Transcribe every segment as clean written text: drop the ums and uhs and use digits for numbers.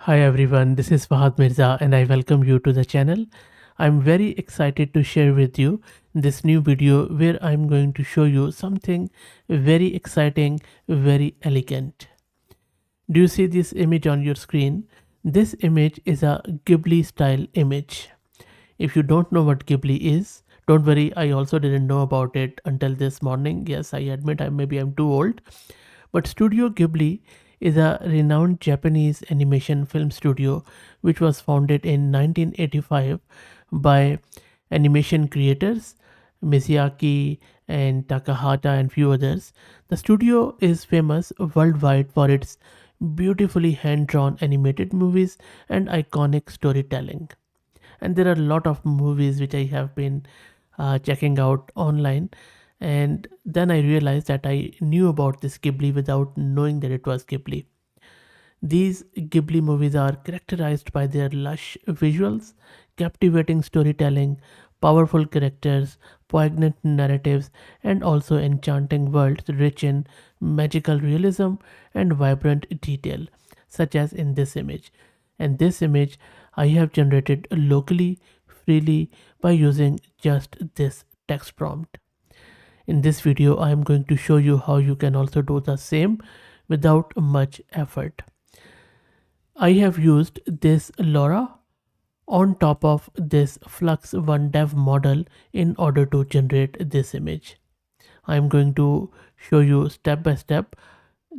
Hi everyone, this is Fahad Mirza and I welcome you to the channel. I'm very excited to share with you this new video where I'm going to show you something very exciting, very elegant. Do you see this image on your screen? This image is a Ghibli style image. If you don't know what Ghibli is, don't worry, I also didn't know about it until this morning. Yes, I admit maybe I'm too old. But Studio Ghibli is a renowned Japanese animation film studio which was founded in 1985 by animation creators Miyazaki and Takahata and few others. The studio is famous worldwide for its beautifully hand-drawn animated movies and iconic storytelling. And there are a lot of movies which I have been checking out online, and then I realized that I knew about this Ghibli without knowing that it was Ghibli. These Ghibli movies are characterized by their lush visuals, captivating storytelling, powerful characters, poignant narratives, and also enchanting worlds rich in magical realism and vibrant detail, such as in this image. And this image I have generated locally, freely, by using just this text prompt. In this video, I am going to show you how you can also do the same without much effort. I have used this LoRa on top of this Flux One Dev model in order to generate this image. I am going to show you step by step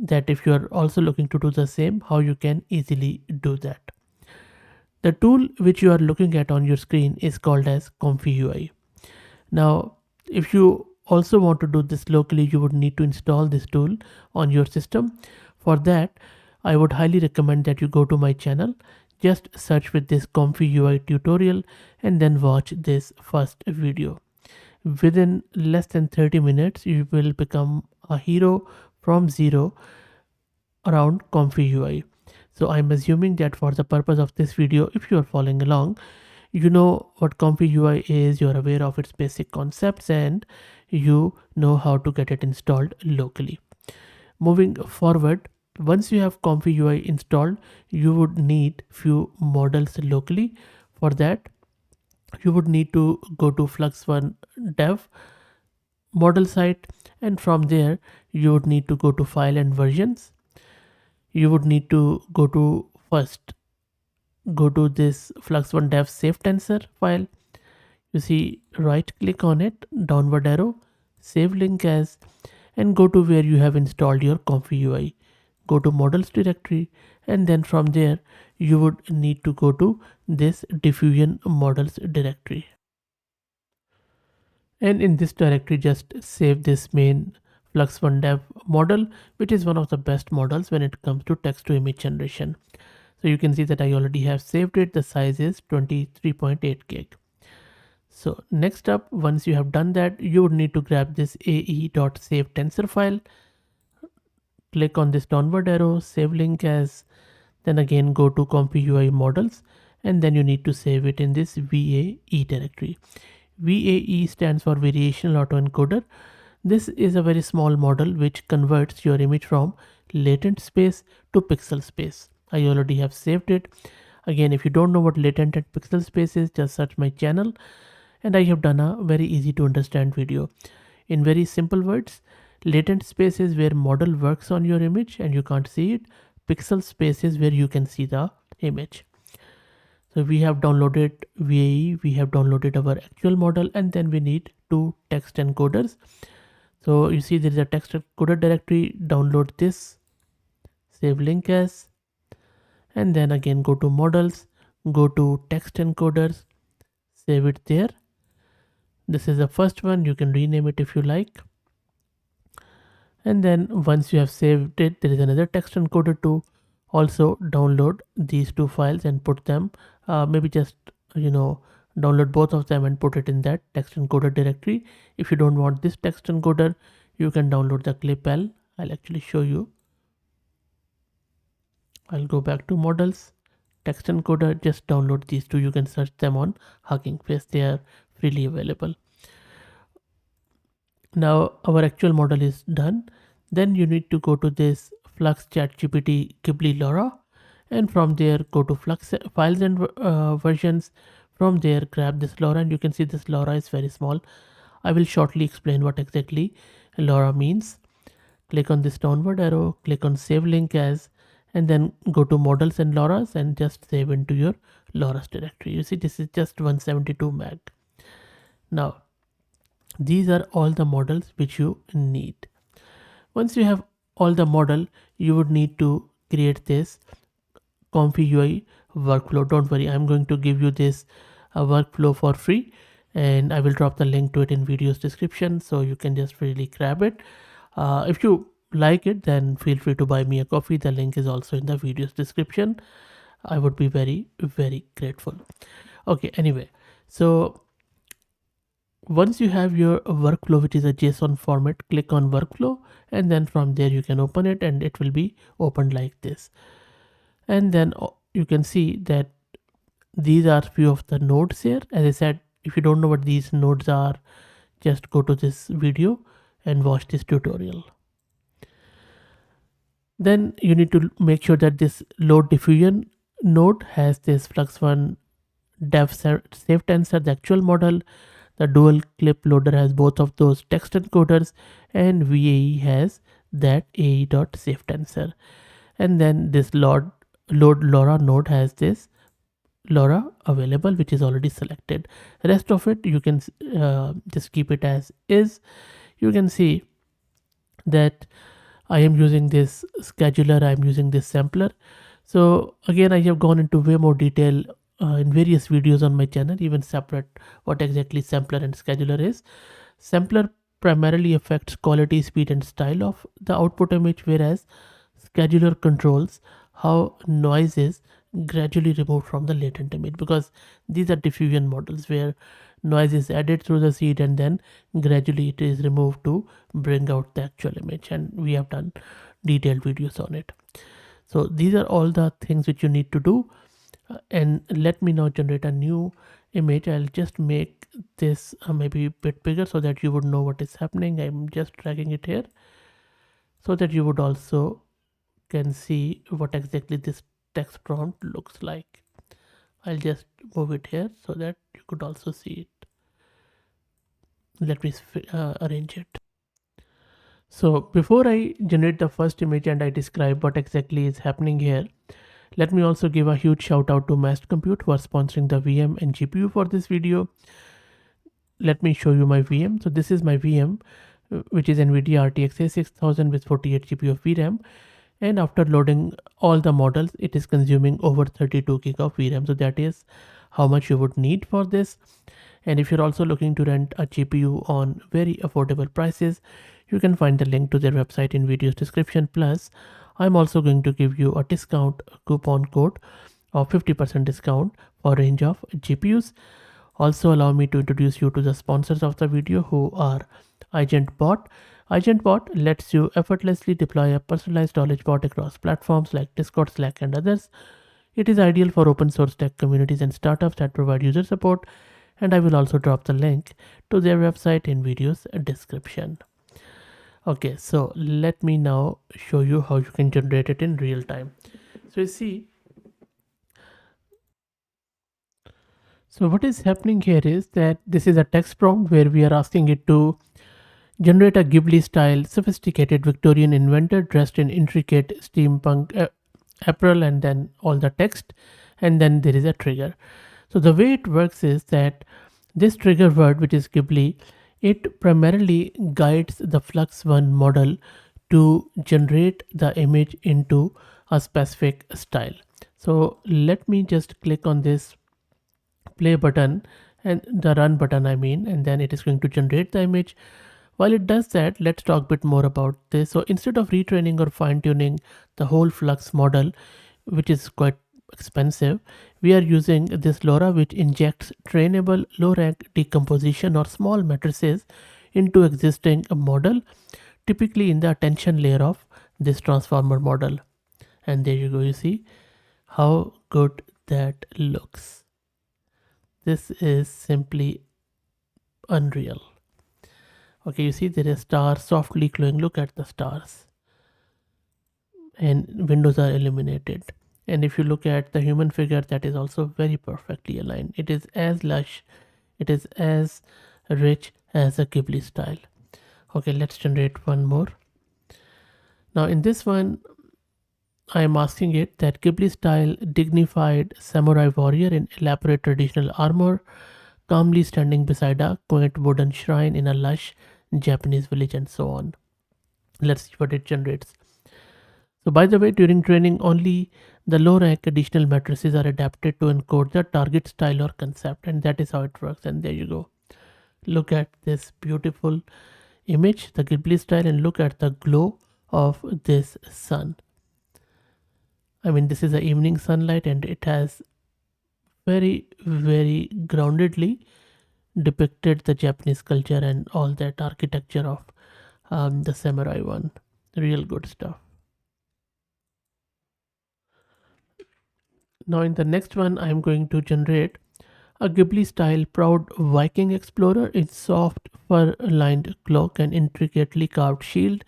that if you are also looking to do the same, how you can easily do that. The tool which you are looking at on your screen is called as ComfyUI. Now, if you also want to do this locally, you would need to install this tool on your system. For that, I would highly recommend that you go to my channel, just search with this ComfyUI tutorial and then watch this first video. Within less than 30 minutes, you will become a hero from zero around ComfyUI. So I'm assuming that for the purpose of this video, if you are following along, you know what ComfyUI is, you're aware of its basic concepts, and you know how to get it installed locally. Moving forward, once you have ComfyUI installed, you would need few models locally. For that, you would need to go to Flux One Dev model site, and from there you would need to go to File and Versions. You would need to go to this Flux One Dev Safe Tensor file. You see, right click on it, downward arrow, save link as, and go to where you have installed your ComfyUI. Go to models directory, and then from there you would need to go to this diffusion models directory. And in this directory, just save this main Flux One Dev model, which is one of the best models when it comes to text to image generation. So you can see that I already have saved it. The size is 23.8 gig. So next up, once you have done that, you would need to grab this ae.save tensor file, click on this downward arrow, save link as, then again go to ComfyUI models, and then you need to save it in this VAE directory. VAE stands for Variational Autoencoder. This is a very small model which converts your image from latent space to pixel space. I already have saved it. Again, if you don't know what latent and pixel space is, just search my channel, and I have done a very easy to understand video. In very simple words, latent space is where model works on your image and you can't see it. Pixel space is where you can see the image. So we have downloaded VAE, we have downloaded our actual model, and then we need two text encoders. So you see there is a text encoder directory, download this, save link as, and then again go to models, go to text encoders, save it there. This is the first one, you can rename it if you like. And then once you have saved it, there is another text encoder to also download these two files and put them, maybe just, download both of them and put it in that text encoder directory. If you don't want this text encoder, you can download the clip L. I'll actually show you. I'll go back to models, text encoder, just download these two. You can search them on Hugging Face, they are freely available. Now our actual model is done. Then you need to go to this flux-chatgpt-ghibli-lora, and from there go to flux files and versions. From there grab this LoRa, and you can see this LoRa is very small. I will shortly explain what exactly LoRa means. Click on this downward arrow, click on save link as, and then go to models and LoRa's and just save into your LoRa's directory. You see this is just 172 meg. Now these are all the models which you need. Once you have all the model, you would need to create this ComfyUI workflow. Don't worry, I'm going to give you this workflow for free, and I will drop the link to it in video's description, so you can just really grab it. If you like it, then feel free to buy me a coffee. The link is also in the video's description. I would be very, very grateful. Okay, anyway, so once you have your workflow, which is a JSON format, click on workflow, and then from there you can open it, and it will be opened like this. And then you can see that these are few of the nodes here. As I said, if you don't know what these nodes are, just go to this video and watch this tutorial. Then you need to make sure that this load diffusion node has this flux1 dev safe tensor, the actual model. The dual clip loader has both of those text encoders, and VAE has that AE.safe tensor. And then this load LoRa node has this LoRa available, which is already selected. Rest of it you can just keep it as is. You can see that I am using this scheduler, I am using this sampler. So again, I have gone into way more detail in various videos on my channel, even separate what exactly sampler and scheduler is. Sampler primarily affects quality, speed and style of the output image, whereas scheduler controls how noise is gradually removed from the latent image, because these are diffusion models where noise is added through the seed and then gradually it is removed to bring out the actual image, and we have done detailed videos on it. So these are all the things which you need to do. And let me now generate a new image. I'll just make this maybe a bit bigger so that you would know what is happening. I'm just dragging it here so that you would also can see what exactly this text prompt looks like. I'll just move it here so that you could also see it. Let me arrange it. So before I generate the first image and I describe what exactly is happening here, let me also give a huge shout out to Mast Compute who are sponsoring the VM and GPU for this video. Let me show you my VM. So this is my VM, which is NVIDIA RTX A6000 with 48 GB of VRAM. And after loading all the models, it is consuming over 32 GB of VRAM. So that is how much you would need for this. And if you're also looking to rent a GPU on very affordable prices, you can find the link to their website in video's description. Plus, I'm also going to give you a discount coupon code of 50% discount for a range of GPUs. Also allow me to introduce you to the sponsors of the video, who are AgentBot. AgentBot lets you effortlessly deploy a personalized knowledge bot across platforms like Discord, Slack and others. It is ideal for open source tech communities and startups that provide user support, and I will also drop the link to their website in video's description. Okay, so let me now show you how you can generate it in real time. So you see, so what is happening here is that this is a text prompt where we are asking it to generate a Ghibli style sophisticated Victorian inventor dressed in intricate steampunk apparel, and then all the text, and then there is a trigger. So the way it works is that this trigger word, which is Ghibli, it primarily guides the flux1 model to generate the image into a specific style. So let me just click on this play button and the run button I mean, and then it is going to generate the image. While it does that, let's talk a bit more about this. So instead of retraining or fine-tuning the whole flux model, which is quite expensive, we are using this LoRa, which injects trainable low-rank decomposition or small matrices into existing model, typically in the attention layer of this transformer model. And there you go, you see how good that looks. This is simply unreal. Okay, you see there is star softly glowing. Look at the stars. And windows are illuminated. And if you look at the human figure, that is also very perfectly aligned. It is as lush, it is as rich as a Ghibli style. Okay, let's generate one more. Now in this one, I am asking it that Ghibli style dignified samurai warrior in elaborate traditional armor, calmly standing beside a quaint wooden shrine in a lush Japanese village, and so on. Let's see what it generates. So by the way, during training, only the low rank additional matrices are adapted to encode the target style or concept, and that is how it works. And there you go. Look at this beautiful image, the Ghibli style, and look at the glow of this sun. I mean, this is the evening sunlight, and it has very groundedly depicted the Japanese culture and all that architecture of the samurai one. Real good stuff. Now in the next one, I am going to generate a Ghibli style proud Viking explorer in soft fur lined cloak and intricately carved shield,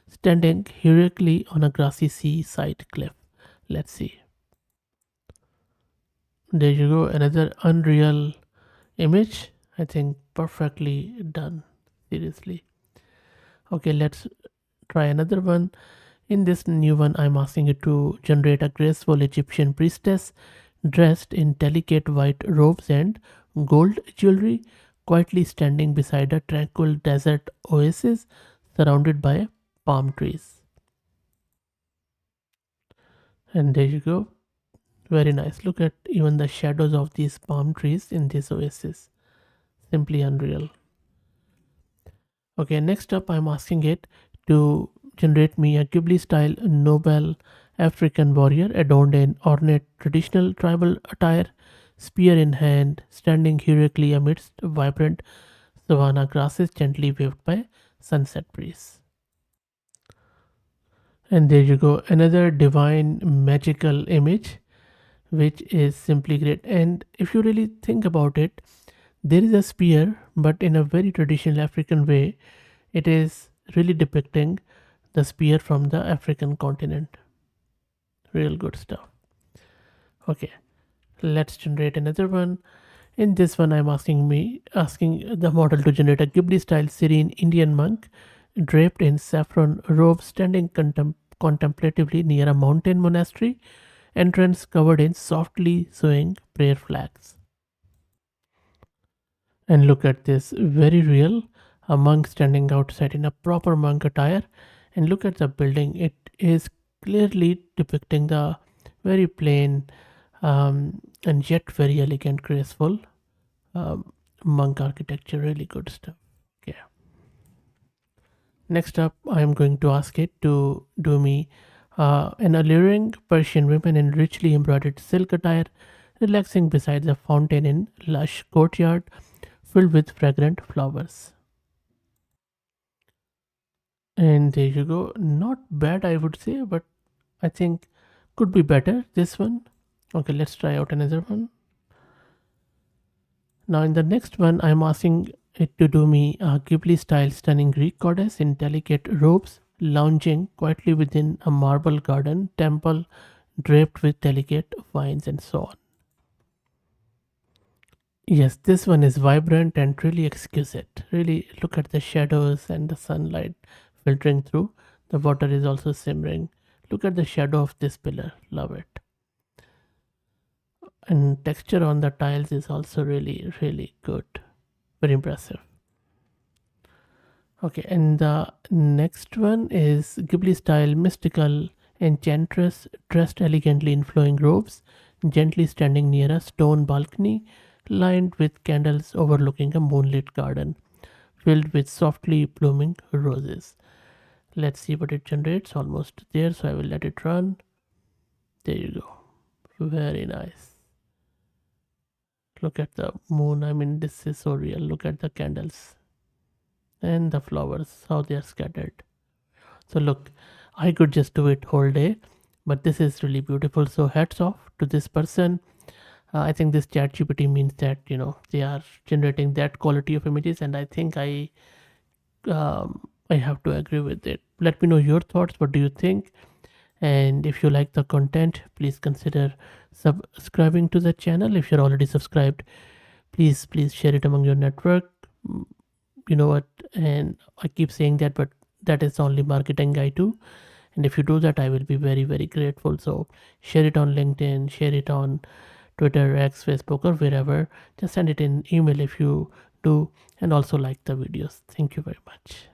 standing heroically on a grassy seaside cliff. Let's see. There you go, another unreal image. I think perfectly done. Seriously. Okay, let's try another one. In this new one, I'm asking it to generate a graceful Egyptian priestess dressed in delicate white robes and gold jewelry, quietly standing beside a tranquil desert oasis surrounded by palm trees. And there you go. Very nice. Look at even the shadows of these palm trees in this oasis. Simply unreal. Okay, next up, I'm asking it to generate me a Ghibli style noble African warrior adorned in ornate traditional tribal attire, spear in hand, standing heroically amidst vibrant savanna grasses gently waved by sunset breeze. And there you go, another divine magical image, which is simply great. And if you really think about it, there is a spear, but in a very traditional African way, it is really depicting the spear from the African continent. Real good stuff. Okay, let's generate another one. In this one, I'm asking the model to generate a Ghibli style serene Indian monk draped in saffron robe standing contemplatively near a mountain monastery entrance covered in softly swaying prayer flags. And look at this, very real, a monk standing outside in a proper monk attire. And look at the building, it is clearly depicting the very plain and yet very elegant, graceful monk architecture. Really good stuff. Okay. Next up, I am going to ask it to do me an alluring Persian woman in richly embroidered silk attire, relaxing beside the fountain in lush courtyard filled with fragrant flowers. And there you go. Not bad, I would say, but I think could be better. This one. Okay, let's try out another one. Now, in the next one, I'm asking it to do me a Ghibli style stunning Greek goddess in delicate robes, lounging quietly within a marble garden temple draped with delicate vines and so on. Yes, this one is vibrant and really exquisite. Really look at the shadows and the sunlight filtering through. The water is also simmering. Look at the shadow of this pillar. Love it. And texture on the tiles is also really good. Very impressive. Okay, and the next one is Ghibli style mystical enchantress dressed elegantly in flowing robes, gently standing near a stone balcony lined with candles overlooking a moonlit garden filled with softly blooming roses. Let's see what it generates. Almost there, so I will let it run. There you go. Very nice. Look at the moon. I mean, this is so real. Look at the candles and the flowers, how they are scattered. So, look, I could just do it whole day, but this is really beautiful. So, hats off to this person. I think this chat GPT means that, they are generating that quality of images, and I think I have to agree with it. Let me know your thoughts. What do you think? And if you like the content, please consider subscribing to the channel. If you're already subscribed, please share it among your network. Mm, you know what, and I keep saying that, but that is only marketing I do. And if you do that, I will be very grateful. So share it on LinkedIn, share it on Twitter, X, Facebook, or wherever. Just send it in email if you do, and also like the videos. Thank you very much.